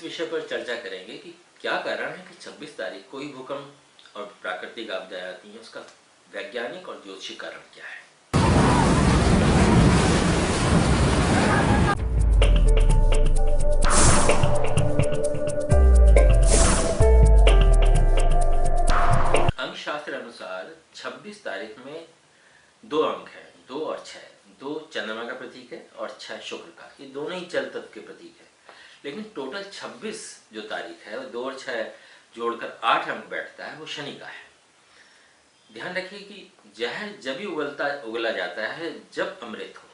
विषय पर चर्चा करेंगे कि क्या कारण है कि 26 तारीख को ही भूकंप और प्राकृतिक आपदाएं आती हैं, उसका वैज्ञानिक और ज्योतिषीय कारण क्या है। अंकशास्त्र अनुसार 26 तारीख में दो अंक हैं, 2 और 6। 2 चंद्रमा का प्रतीक है और 6 शुक्र का। ये दोनों ही जल तत्व के प्रतीक है। लेकिन टोटल 26 जो तारीख है, 2 और 6 जोड़कर 8 अंक बैठता है, वो शनि का है। ध्यान रखिए कि जहर जब ही उगला जाता है जब अमृत हो।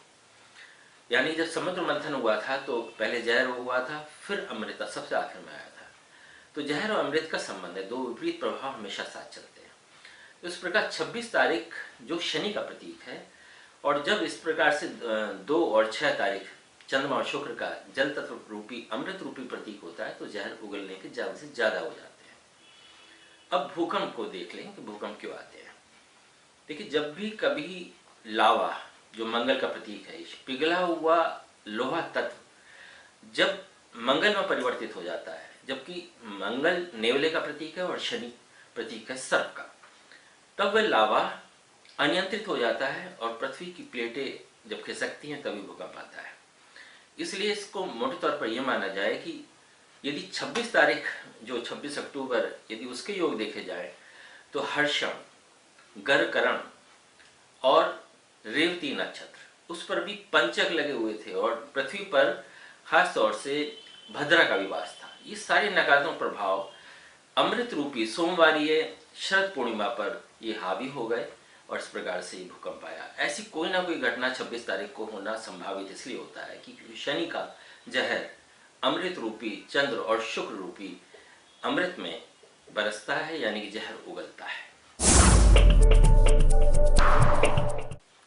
यानी जब समुद्र मंथन हुआ था तो पहले जहर हुआ था, फिर अमृत सबसे आखिर में आया था। तो जहर और अमृत का संबंध है, दो विपरीत प्रभाव हमेशा साथ चलते हैं। इस प्रकार 26 तारीख जो शनि का प्रतीक है, और जब इस प्रकार से 2 और 6 तारीख चंद्रमा और शुक्र का जल तत्व रूपी अमृत रूपी प्रतीक होता है, तो जहर उगलने के ज्यादा से ज्यादा हो जाते हैं। अब भूकंप को देख लें कि भूकंप क्यों आते हैं। देखिए, जब भी कभी लावा जो मंगल का प्रतीक है, पिघला हुआ लोहा तत्व जब मंगल में परिवर्तित हो जाता है, जबकि मंगल नेवले का प्रतीक है और शनि प्रतीक है सर्प का, तब वह लावा अनियंत्रित हो जाता है और पृथ्वी की प्लेटें जब खिसकती हैं तभी भूकंप आता है। इसलिए इसको मोटे तौर पर यह माना जाए कि यदि 26 तारीख जो 26 अक्टूबर यदि उसके योग देखे जाए तो हर्षण, गरकरण और रेवती नक्षत्र उस पर भी पंचक लगे हुए थे और पृथ्वी पर खास तौर से भद्रा का भी वास था। ये सारे नकारात्मक प्रभाव अमृत रूपी सोमवारी शरद पूर्णिमा पर ये हावी हो गए और इस प्रकार से भूकंप आया। ऐसी कोई ना कोई घटना 26 तारीख को होना संभावित इसलिए होता है कि शनि का जहर अमृत रूपी चंद्र और शुक्र रूपी अमृत में बरसता है, यानी कि जहर उगलता है।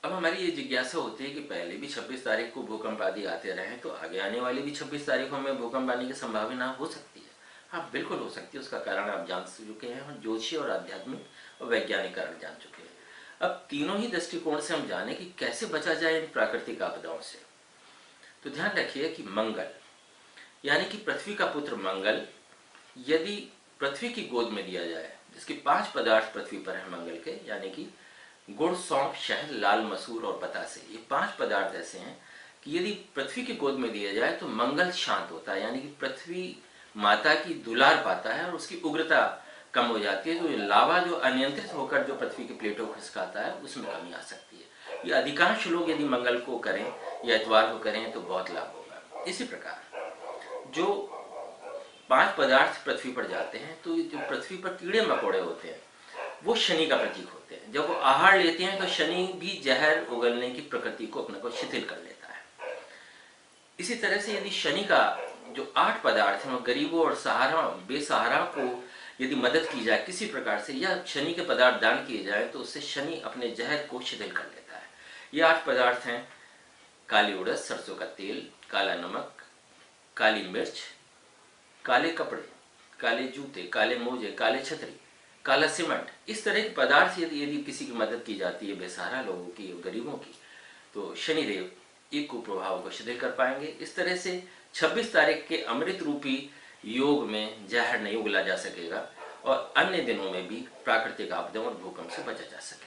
अब हमारी ये जिज्ञासा होती है कि पहले भी 26 तारीख को भूकंप आदि आते रहे, तो आगे आने वाली भी 26 तारीखों में भूकंप आने की संभावना हो सकती है। हाँ, बिल्कुल हो सकती है। उसका कारण आप जान चुके हैं, हम ज्योतिषीय और आध्यात्मिक और वैज्ञानिक कारण जान चुके हैं। अब तीनों ही दृष्टिकोण से हम जाने कि कैसे बचा जाए इन प्राकृतिक आपदाओं से। तो ध्यान रखिए कि मंगल यानी कि पृथ्वी का पुत्र मंगल यदि पृथ्वी की गोद में दिया जाए, जिसके 5 पदार्थ पृथ्वी पर है मंगल के, यानी कि गुड़, सौंफ, शहद, लाल मसूर और बतासे, ये 5 पदार्थ ऐसे हैं कि यदि पृथ्वी की गोद में दिया जाए तो मंगल शांत होता है, यानी कि पृथ्वी माता की दुलार पाता है और उसकी उग्रता कम हो जाती है। तो लावा जो अनियंत्रित होकर जो पृथ्वी की प्लेटों को खिसकाता है, उसमें कमी आ सकती है। ये अधिकांश लोग यदि मंगल को करें या इतवार को करें तो बहुत लाभ होगा। इसी प्रकार जो 5 पदार्थ पृथ्वी पर जाते हैं, तो जो पृथ्वी पर कीड़े मकोड़े होते हैं वो शनि का प्रतीक होते हैं। जब वो आहार लेते हैं तो शनि भी जहर उगलने की प्रकृति को अपने को शिथिल कर लेता है। इसी तरह से यदि शनि का जो 8 पदार्थ हैं, गरीबों और सहारा बेसहारा को यदि मदद की जाए किसी प्रकार से, या शनि के पदार्थ दान किए जाए, तो उससे शनि अपने जहर को शिथिल कर लेता है। ये 8 पदार्थ हैं: काली उड़द, सरसों का तेल, काला नमक, काली मिर्च, काले कपड़े, काले जूते, काले मोजे, काले छतरी, काला सीमेंट। इस तरह के पदार्थ यदि किसी की मदद की जाती है, बेसहारा लोगों की, गरीबों की, तो शनिदेव एक कुप्रभाव को शिथिल कर पाएंगे। इस तरह से 26 तारीख के अमृत रूपी योग में जहर नहीं उगला जा सकेगा और अन्य दिनों में भी प्राकृतिक आपदाओं और भूकंप से बचा जा सके।